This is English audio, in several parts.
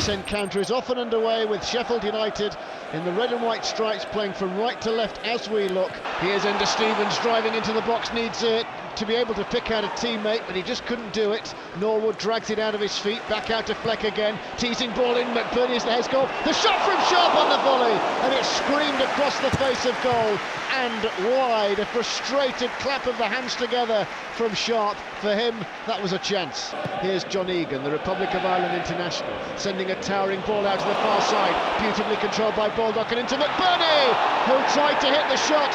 This encounter is off and underway with Sheffield United in the red and white stripes, playing from right to left as we look. Here's Ender Stevens driving into the box, needs to be able to pick out a teammate, but he just couldn't do it. Norwood drags it out of his feet, back out to Fleck again, teasing ball in, McBurney is the head goal. The shot from Sharp on the volley, and it's screamed across the face of goal and wide. A frustrated clap of the hands together from Sharp. For him, that was a chance. Here's John Egan, the Republic of Ireland international, sending a towering ball out to the far side, beautifully controlled by Baldock and into McBurney, who tried to hit the shot.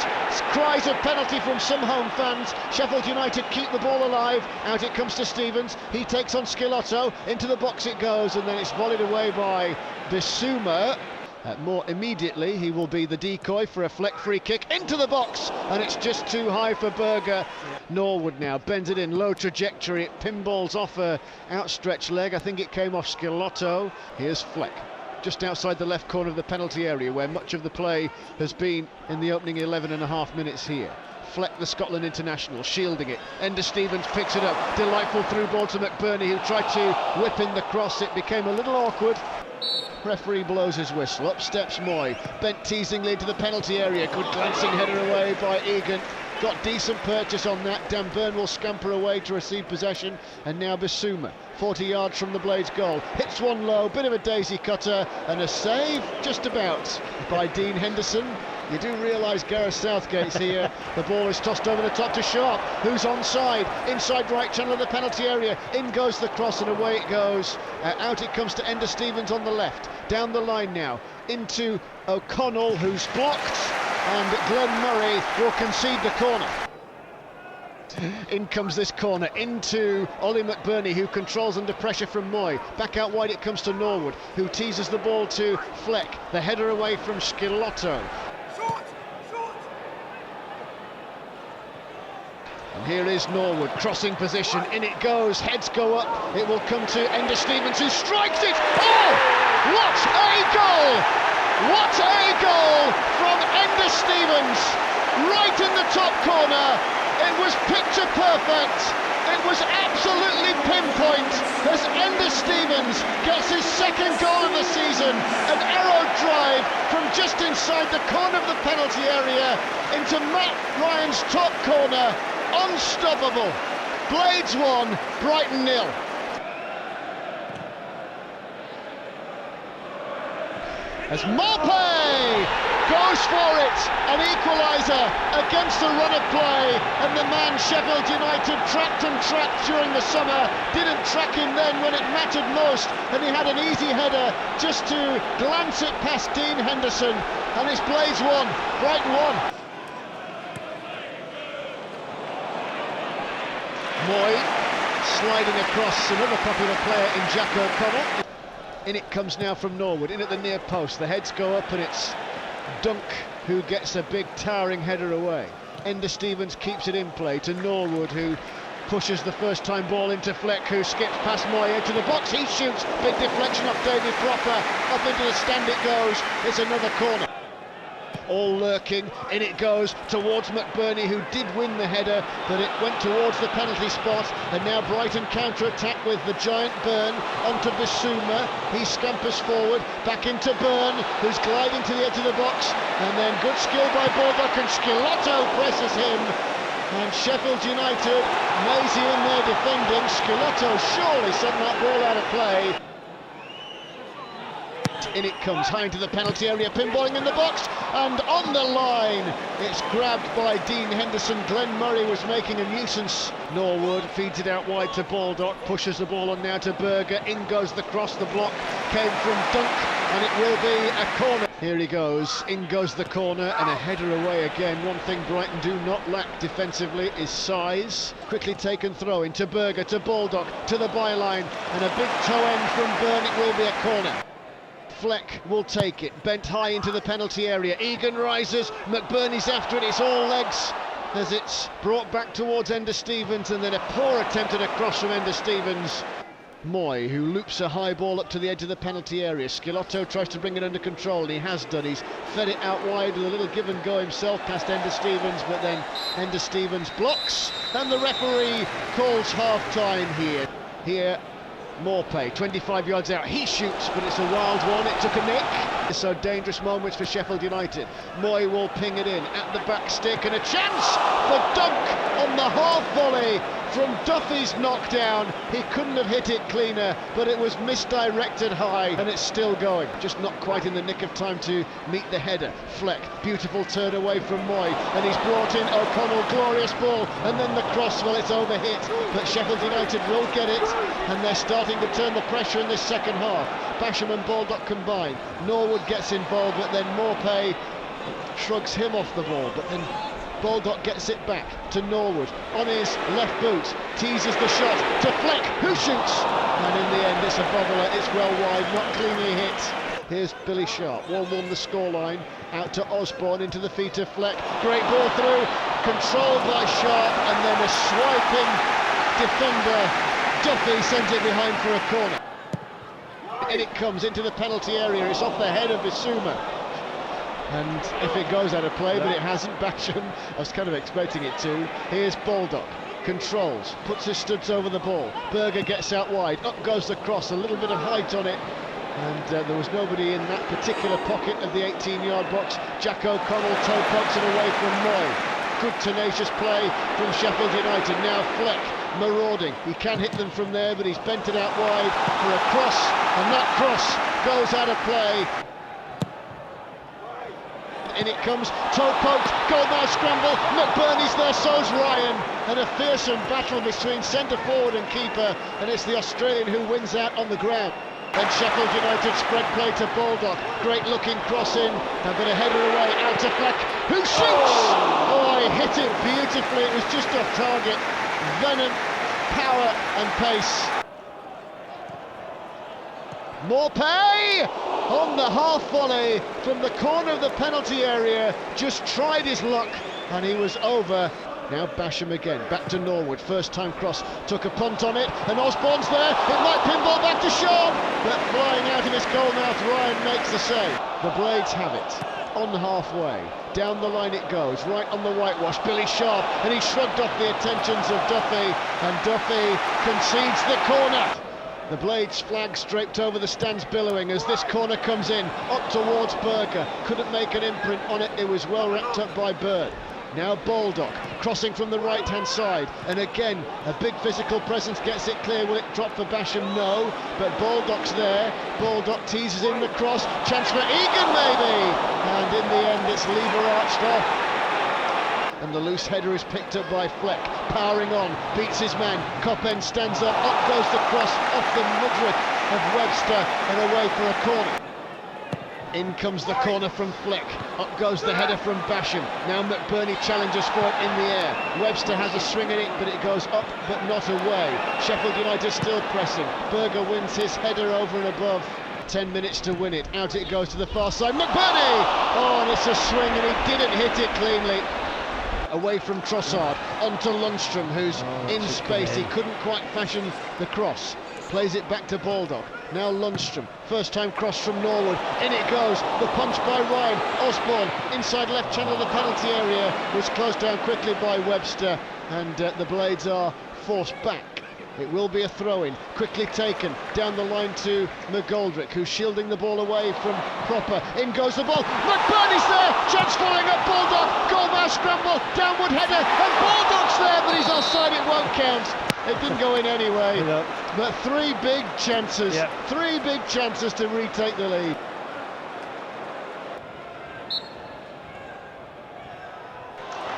Cries of penalty from some home fans. Sheffield United keep the ball alive. Out it comes to Stevens. He takes on Scilotto. Into the box it goes, and then it's volleyed away by Bissouma. More immediately, he will be the decoy for a Fleck free kick into the box, and it's just too high for Berger. Norwood now bends it in, low trajectory, it pinballs off a outstretched leg. I think it came off Scilotto. Here's Fleck, just outside the left corner of the penalty area, where much of the play has been in the opening 11.5 minutes here. Fleck, the Scotland international, shielding it. Ender Stevens picks it up. Delightful through ball to McBurney, who tried to whip in the cross. It became a little awkward. Referee blows his whistle. Up steps Moy, bent teasingly into the penalty area. Good glancing header away by Egan. Got decent purchase on that. Dan Burn will scamper away to receive possession, and now Bissouma, 40 yards from the Blades goal, hits one low, bit of a daisy cutter, and a save just about by Dean Henderson. You do realise Gareth Southgate's here. The ball is tossed over the top to Sharp, who's onside, inside right channel of the penalty area. In goes the cross and away it goes. Out it comes to Ender Stevens on the left, down the line now into O'Connell, who's blocked, and Glenn Murray will concede the corner. In comes this corner into Ollie McBurney, who controls under pressure from Moy. Back out wide it comes to Norwood, who teases the ball to Fleck. The header away from Scilotto. And here is Norwood, crossing position, in it goes, heads go up, it will come to Ender Stevens, who strikes it! Oh! What a goal! What a goal from Ender Stevens! Right in the top corner, it was picture perfect, it was absolutely pinpoint as Ender Stevens gets his second goal of the season. An arrow drive from just inside the corner of the penalty area into Matt Ryan's top corner. Unstoppable. Blades 1, Brighton 0. As Maupay goes for it, an equaliser against the run of play, and the man Sheffield United tracked and tracked during the summer didn't track him then when it mattered most, and he had an easy header just to glance it past Dean Henderson, and it's Blades 1, Brighton 1. Moy sliding across another popular player in Jack O'Connell. In it comes now from Norwood, in at the near post, the heads go up and it's Dunk who gets a big towering header away. Ender Stevens keeps it in play to Norwood, who pushes the first time ball into Fleck, who skips past Moy into the box, he shoots, big deflection off David Proper, up into the stand it goes, it's another corner. All lurking, in it goes towards McBurney, who did win the header, but it went towards the penalty spot, and now Brighton counter-attack with the giant Burn onto Bissouma. He scampers forward, back into Burn, who's gliding to the edge of the box, and then good skill by Baldock, and Scilotto presses him, and Sheffield United mazy in their defending. Scilotto surely sent that ball out of play. In it comes, high into the penalty area, pinballing in the box, and on the line, it's grabbed by Dean Henderson. Glenn Murray was making a nuisance. Norwood feeds it out wide to Baldock, pushes the ball on now to Berger, in goes the cross, the block came from Dunk, and it will be a corner. Here he goes, in goes the corner, and a header away again. One thing Brighton do not lack defensively is size. Quickly taken throw into Berger, to Baldock, to the byline, and a big toe end from Burn, it will be a corner. Fleck will take it, bent high into the penalty area. Egan rises, McBurney's after it, it's all legs as it's brought back towards Ender Stevens, and then a poor attempt at a cross from Ender Stevens. Moy, who loops a high ball up to the edge of the penalty area. Scilotto tries to bring it under control, and he has done. He's fed it out wide with a little give and go himself past Ender Stevens, but then Ender Stevens blocks, and the referee calls half-time here. Morpay, 25 yards out, he shoots, but it's a wild one, it took a nick. So dangerous moments for Sheffield United. Moy will ping it in at the back stick, and a chance for Dunk on the half volley from Duffy's knockdown. He couldn't have hit it cleaner, but it was misdirected high, and it's still going. Just not quite in the nick of time to meet the header. Fleck, beautiful turn away from Moy, and he's brought in O'Connell, glorious ball, and then the cross, well, it's overhit, but Sheffield United will get it, and they're starting to turn the pressure in this second half. Basham and Baldock combine. Norwood gets involved, but then Morpay shrugs him off the ball, but then Baldock gets it back to Norwood on his left boot, teases the shot to Fleck, who shoots, and in the end it's a bobbler, it's well wide, not cleanly hit. Here's Billy Sharp, 1-1 the scoreline, out to Osborne, into the feet of Fleck, great ball through, controlled by Sharp, and then a swiping defender, Duffy sends it behind for a corner. In it comes into the penalty area, it's off the head of Bissouma. And if it goes out of play, but it hasn't, Basham, I was kind of expecting it to. Here's Baldock, controls, puts his studs over the ball. Berger gets out wide, up goes the cross, a little bit of height on it. And there was nobody in that particular pocket of the 18-yard box. Jack O'Connell toe pokes it away from Moy. Good tenacious play from Sheffield United. Now Fleck marauding, he can hit them from there, but he's bent it out wide for a cross, and that cross goes out of play. In it comes, toe poked, goalmouth scramble, McBurney's there, so's Ryan, and a fearsome battle between centre forward and keeper, and it's the Australian who wins out on the ground. And Sheffield United spread play to Baldock, great looking cross in, but a header away, out to Fleck, who shoots! Oh, he hit it beautifully, it was just off target. Venom, power and pace. Morpay on the half volley from the corner of the penalty area, just tried his luck and he was over. Now Basham again, back to Norwood, first time cross, took a punt on it, and Osborne's there, it might pinball back to Shaw, but flying out of his goalmouth, Ryan makes the save. The Blades have it, on halfway, down the line it goes, right on the whitewash, Billy Sharp, and he shrugged off the attentions of Duffy, and Duffy concedes the corner. The Blades flag draped over the stands billowing as this corner comes in, up towards Berger, couldn't make an imprint on it, it was well wrapped up by Bird. Now Baldock, crossing from the right-hand side, and again, a big physical presence gets it clear. Will it drop for Basham? No, but Baldock's there. Baldock teases in the cross, chance for Egan maybe, and in the end it's lever arched off. And the loose header is picked up by Fleck, powering on, beats his man, Coppen stands up goes the cross off the midriff of Webster and away for a corner. In comes the corner from Fleck, up goes the header from Basham. Now McBurney challenges for it in the air. Webster has a swing at it, but it goes up but not away. Sheffield United still pressing. Berger wins his header over and above. 10 minutes to win it. Out it goes to the far side. McBurney! Oh, and it's a swing and he didn't hit it cleanly. Away from Trossard, onto Lundstrom, who's in space. He couldn't quite fashion the cross. Plays it back to Baldock. Now Lundstrom, first time cross from Norwood, in it goes, the punch by Ryan, Osborne, inside left channel of the penalty area, was closed down quickly by Webster, and the Blades are forced back. It will be a throw-in, quickly taken, down the line to McGoldrick, who's shielding the ball away from Cropper, in goes the ball, McBurney's there, chance falling up, Baldock, goalmouth scramble, downward header, and Baldock's there, but he's offside, it won't count. It didn't go in anyway, but three big chances to retake the lead.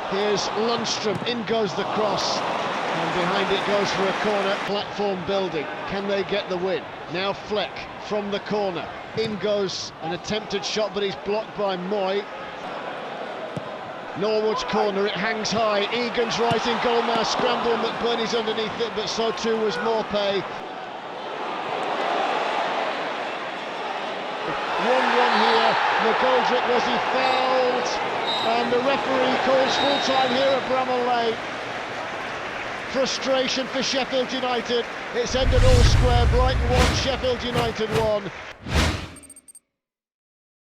Here's Lundstrom, in goes the cross, and behind it goes for a corner. Platform building, can they get the win? Now Fleck from the corner, in goes an attempted shot, but he's blocked by Moy. Norwood's corner, it hangs high, Egan's right in goalmouth scramble, McBurney's underneath it, but so too was Morpay. 1-1 here, McGoldrick, was he fouled? And the referee calls full-time here at Bramall Lane. Frustration for Sheffield United, it's ended all square, Brighton 1, Sheffield United 1.